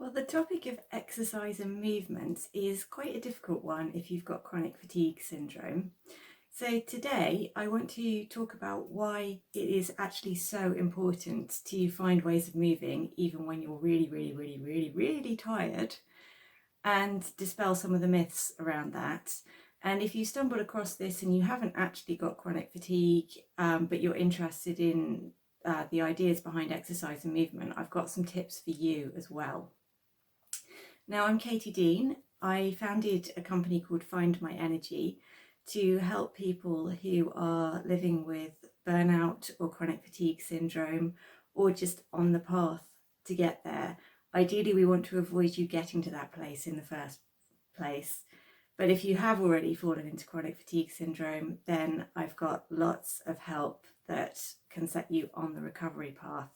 Well, the topic of exercise and movement is quite a difficult one if you've got chronic fatigue syndrome. So today I want to talk about why it is actually so important to find ways of moving even when you're really tired, and dispel some of the myths around that. And if you stumbled across this and you haven't actually got chronic fatigue, but you're interested in the ideas behind exercise and movement, I've got some tips for you as well. Now, I'm Katie Dean. I founded a company called Find My Energy to help people who are living with burnout or chronic fatigue syndrome, or just on the path to get there. Ideally, we want to avoid you getting to that place in the first place. But if you have already fallen into chronic fatigue syndrome, then I've got lots of help that can set you on the recovery path.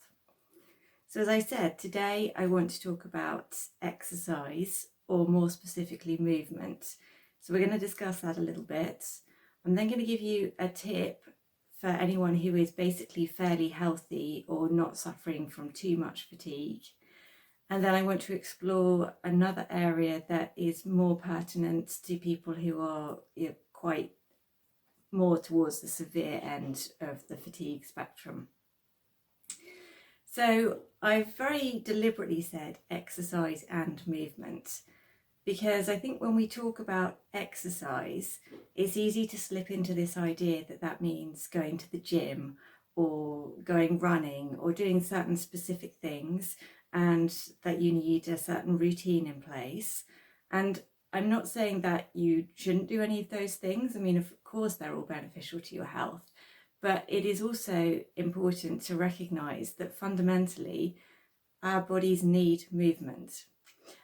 So as I said, today I want to talk about exercise, or more specifically movement. So we're going to discuss that a little bit. I'm then going to give you a tip for anyone who is basically fairly healthy or not suffering from too much fatigue. And then I want to explore another area that is more pertinent to people who are quite more towards the severe end of the fatigue spectrum. So I've very deliberately said exercise and movement, because I think when we talk about exercise, it's easy to slip into this idea that that means going to the gym or going running or doing certain specific things, and that you need a certain routine in place. And I'm not saying that you shouldn't do any of those things. I mean, of course, they're all beneficial to your health. But it is also important to recognise that fundamentally our bodies need movement.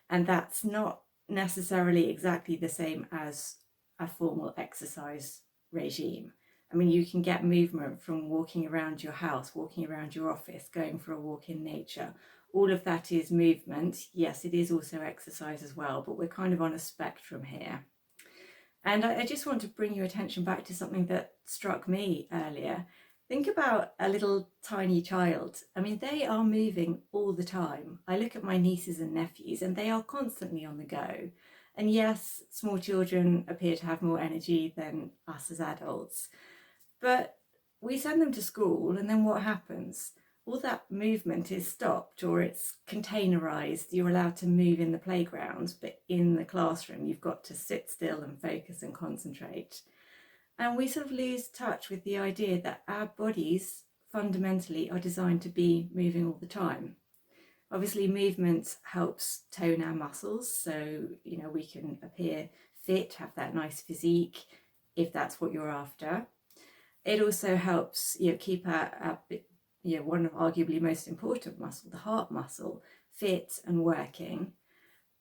And that's not necessarily exactly the same as a formal exercise regime. I mean, you can get movement from walking around your house, walking around your office, going for a walk in nature. All of that is movement. Yes, it is also exercise as well, but we're kind of on a spectrum here. And I just want to bring your attention back to something that struck me earlier. Think about a little tiny child. I mean, they are moving all the time. I look at my nieces and nephews and they are constantly on the go. And yes, small children appear to have more energy than us as adults. But we send them to school, and then what happens? All that movement is stopped, or it's containerized. You're allowed to move in the playground, but in the classroom you've got to sit still and focus and concentrate. And we sort of lose touch with the idea that our bodies fundamentally are designed to be moving all the time. Obviously, movement helps tone our muscles, so we can appear fit, have that nice physique, if that's what you're after. It also helps keep our one of arguably most important muscle, the heart muscle, fit and working.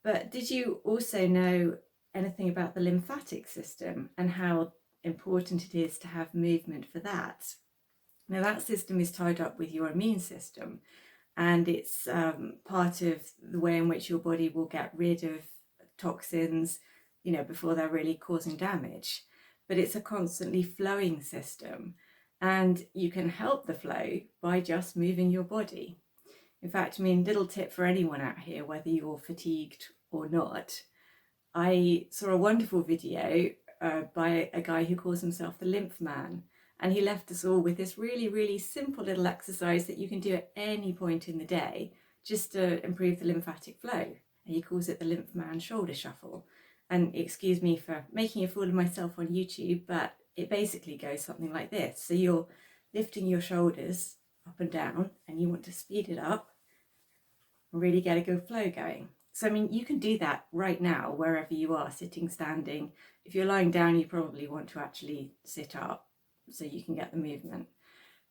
But did you also know anything about the lymphatic system and how important it is to have movement for that? Now, that system is tied up with your immune system, and it's part of the way in which your body will get rid of toxins before they're really causing damage. But it's a constantly flowing system, and you can help the flow by just moving your body. In fact, I mean, little tip for anyone out here, whether you're fatigued or not, I saw a wonderful video by a guy who calls himself the Lymph Man, and he left us all with this really simple little exercise that you can do at any point in the day just to improve the lymphatic flow. And he calls it the Lymph Man shoulder shuffle. And excuse me for making a fool of myself on YouTube, but it basically goes something like this. So you're lifting your shoulders up and down, and you want to speed it up and really get a good flow going. So, I mean, you can do that right now, wherever you are, sitting, standing. If you're lying down, you probably want to actually sit up so you can get the movement.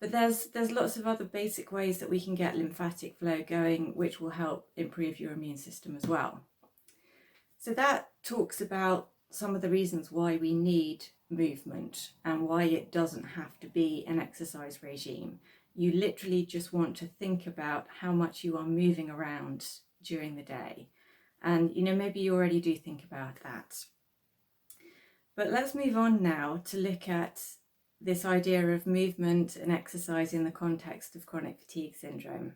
But there's lots of other basic ways that we can get lymphatic flow going, which will help improve your immune system as well. So that talks about some of the reasons why we need movement and why it doesn't have to be an exercise regime. You literally just want to think about how much you are moving around during the day. And maybe you already do think about that. But let's move on now to look at this idea of movement and exercise in the context of chronic fatigue syndrome.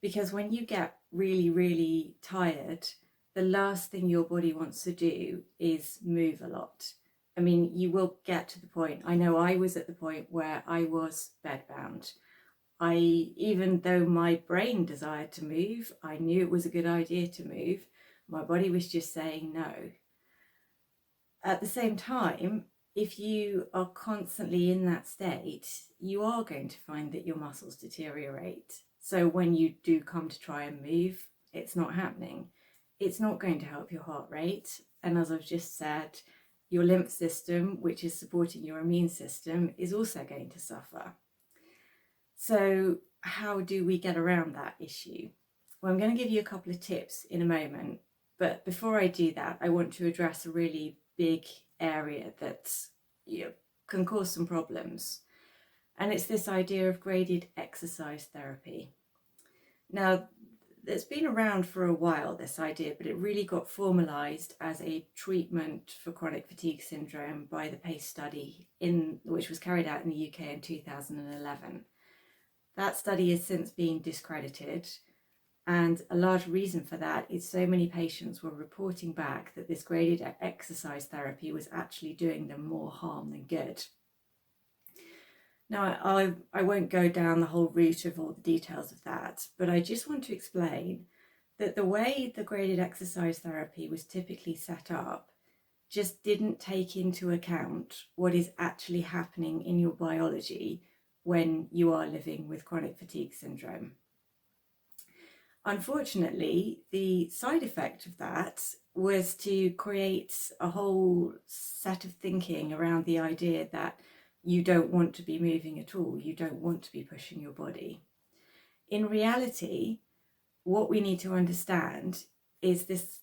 Because when you get really, really tired, the last thing your body wants to do is move a lot. I mean, you will get to the point, I know I was at the point where I was bedbound. Even though my brain desired to move, I knew it was a good idea to move, my body was just saying no. At the same time, if you are constantly in that state, you are going to find that your muscles deteriorate. So when you do come to try and move, it's not happening. It's not going to help your heart rate. And as I've just said, your lymph system, which is supporting your immune system, is also going to suffer. So how do we get around that issue? Well, I'm going to give you a couple of tips in a moment. But before I do that, I want to address a really big area that can cause some problems. And it's this idea of graded exercise therapy. Now, it's been around for a while, this idea, but it really got formalised as a treatment for chronic fatigue syndrome by the PACE study, which was carried out in the UK in 2011. That study has since been discredited, and a large reason for that is so many patients were reporting back that this graded exercise therapy was actually doing them more harm than good. Now, I won't go down the whole route of all the details of that, but I just want to explain that the way the graded exercise therapy was typically set up just didn't take into account what is actually happening in your biology when you are living with chronic fatigue syndrome. Unfortunately, the side effect of that was to create a whole set of thinking around the idea that you don't want to be moving at all, you don't want to be pushing your body. In reality, what we need to understand is this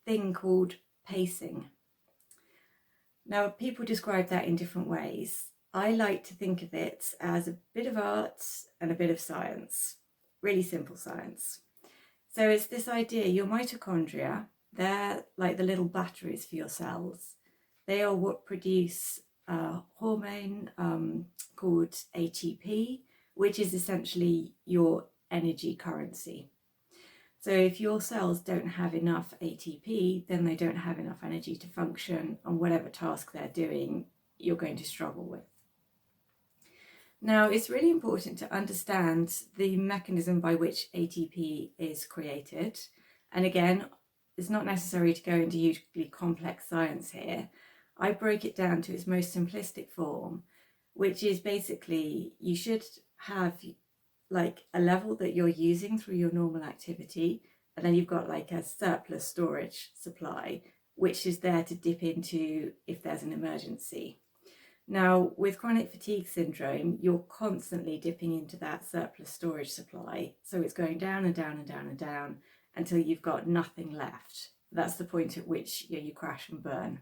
thing called pacing. Now, people describe that in different ways. I like to think of it as a bit of art and a bit of science, really simple science. So it's this idea, your mitochondria, they're like the little batteries for your cells. They are what produce a hormone called ATP, which is essentially your energy currency. So if your cells don't have enough ATP, then they don't have enough energy to function on whatever task they're doing, you're going to struggle with. Now, it's really important to understand the mechanism by which ATP is created. And again, it's not necessary to go into hugely complex science here. I break it down to its most simplistic form, which is basically you should have like a level that you're using through your normal activity, and then you've got like a surplus storage supply, which is there to dip into if there's an emergency. Now, with chronic fatigue syndrome, you're constantly dipping into that surplus storage supply. So it's going down and down and down and down until you've got nothing left. That's the point at which you crash and burn.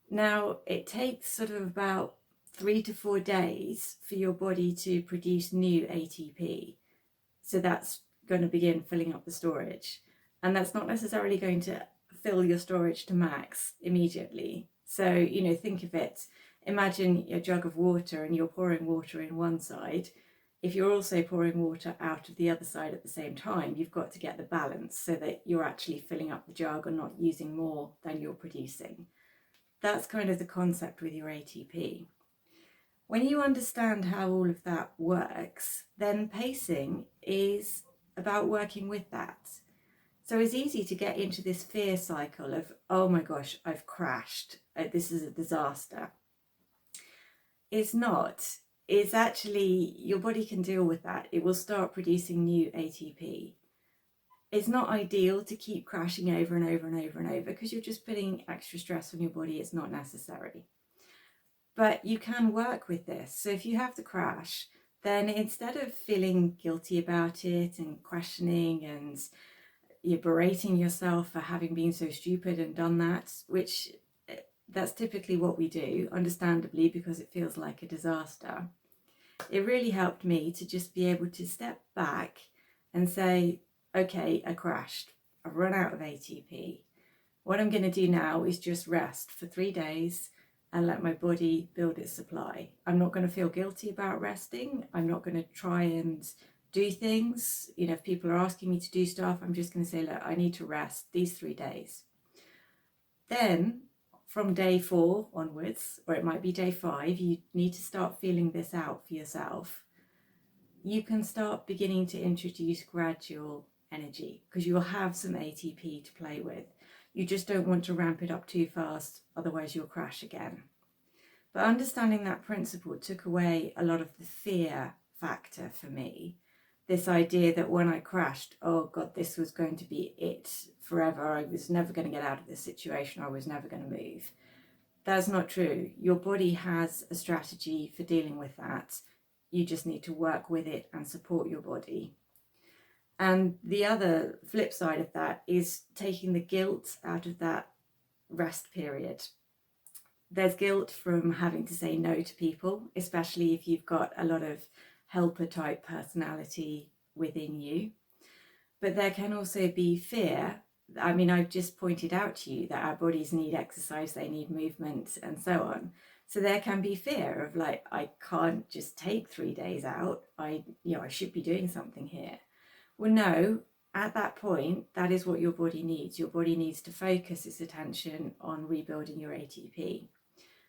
Now, it takes sort of about 3 to 4 days for your body to produce new ATP. So that's going to begin filling up the storage. And that's not necessarily going to fill your storage to max immediately. So, think of it. Imagine a jug of water and you're pouring water in one side. If you're also pouring water out of the other side at the same time, you've got to get the balance so that you're actually filling up the jug and not using more than you're producing. That's kind of the concept with your ATP. When you understand how all of that works, then pacing is about working with that. So it's easy to get into this fear cycle of, oh my gosh, I've crashed. This is a disaster. It's not. It's actually, your body can deal with that. It will start producing new ATP. It's not ideal to keep crashing over and over and over and over because you're just putting extra stress on your body. It's not necessary. But you can work with this. So if you have to crash, then instead of feeling guilty about it and questioning and you're berating yourself for having been so stupid and done that, which that's typically what we do, understandably, because it feels like a disaster. It really helped me to just be able to step back and say, okay, I crashed. I've run out of ATP. What I'm going to do now is just rest for 3 days and let my body build its supply. I'm not going to feel guilty about resting. I'm not going to try and do things. You know, if people are asking me to do stuff, I'm just going to say, look, I need to rest these 3 days. Then from day 4 onwards, or it might be day 5, you need to start feeling this out for yourself. You can start beginning to introduce gradual energy because you'll have some ATP to play with. You just don't want to ramp it up too fast, otherwise you'll crash again. But understanding that principle took away a lot of the fear factor for me. This idea that when I crashed, oh God, this was going to be it forever. I was never going to get out of this situation. I was never going to move. That's not true. Your body has a strategy for dealing with that. You just need to work with it and support your body. And the other flip side of that is taking the guilt out of that rest period. There's guilt from having to say no to people, especially if you've got a lot of helper type personality within you. But there can also be fear. I mean, I've just pointed out to you that our bodies need exercise, they need movement and so on. So there can be fear of like, I can't just take 3 days out. I should be doing something here. Well, no, at that point, that is what your body needs. Your body needs to focus its attention on rebuilding your ATP.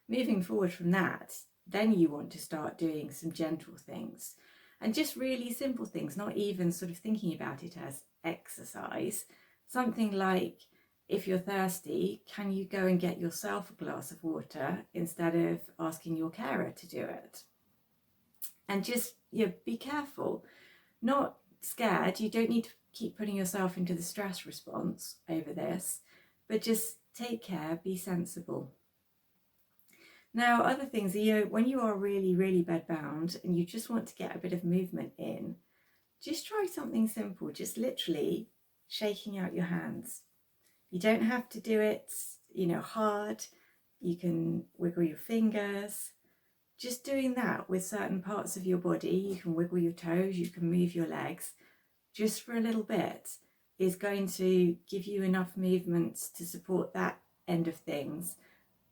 Moving forward from that, then you want to start doing some gentle things and just really simple things, not even sort of thinking about it as exercise. Something like, if you're thirsty, can you go and get yourself a glass of water instead of asking your carer to do it? And just be careful, not scared. You don't need to keep putting yourself into the stress response over this, but just take care, be sensible. Now, other things are, when you are really, really bedbound and you just want to get a bit of movement in, just try something simple, just literally shaking out your hands. You don't have to do it, hard. You can wiggle your fingers. Just doing that with certain parts of your body, you can wiggle your toes, you can move your legs, just for a little bit, is going to give you enough movement to support that end of things,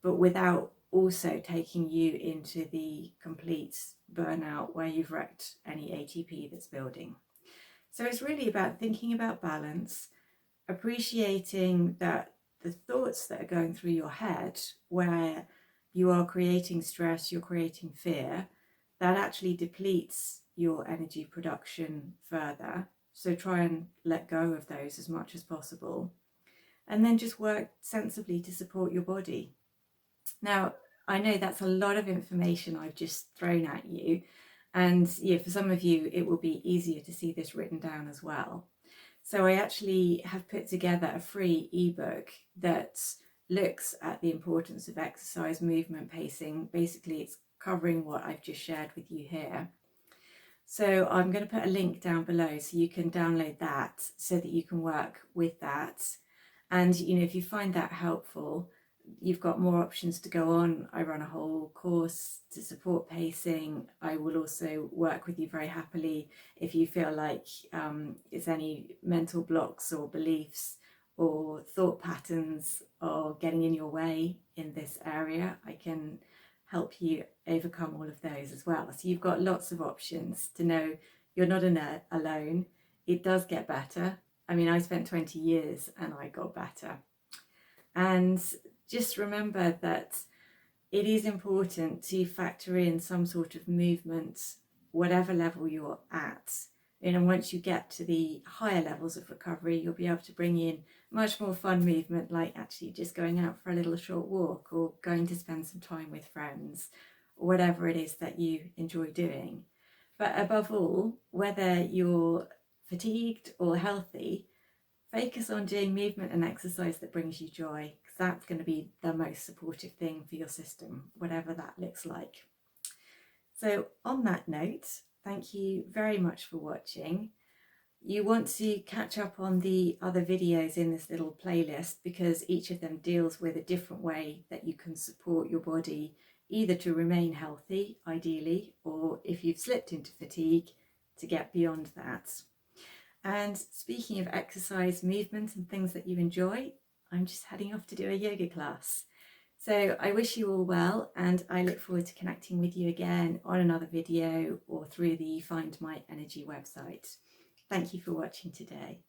but without also taking you into the complete burnout where you've wrecked any ATP that's building. So it's really about thinking about balance, appreciating that the thoughts that are going through your head where you are creating stress, you're creating fear, that actually depletes your energy production further. So try and let go of those as much as possible. And then just work sensibly to support your body. Now, I know that's a lot of information I've just thrown at you. And for some of you, it will be easier to see this written down as well. So I actually have put together a free ebook that looks at the importance of exercise, movement, pacing. Basically, it's covering what I've just shared with you here. So I'm going to put a link down below so you can download that so that you can work with that. And, if you find that helpful, you've got more options to go on. I run a whole course to support pacing. I will also work with you very happily if you feel like it's any mental blocks or beliefs or thought patterns are getting in your way in this area. I can help you overcome all of those as well. So you've got lots of options to know you're not alone. It does get better. I mean, I spent 20 years and I got better. And just remember that it is important to factor in some sort of movement, whatever level you're at. And once you get to the higher levels of recovery, you'll be able to bring in much more fun movement, like actually just going out for a little short walk or going to spend some time with friends, or whatever it is that you enjoy doing. But above all, whether you're fatigued or healthy, focus on doing movement and exercise that brings you joy, because that's going to be the most supportive thing for your system, whatever that looks like. So on that note, thank you very much for watching. You want to catch up on the other videos in this little playlist because each of them deals with a different way that you can support your body, either to remain healthy, ideally, or if you've slipped into fatigue, to get beyond that. And speaking of exercise, movement and things that you enjoy, I'm just heading off to do a yoga class. So I wish you all well, and I look forward to connecting with you again on another video or through the Find My Energy website. Thank you for watching today.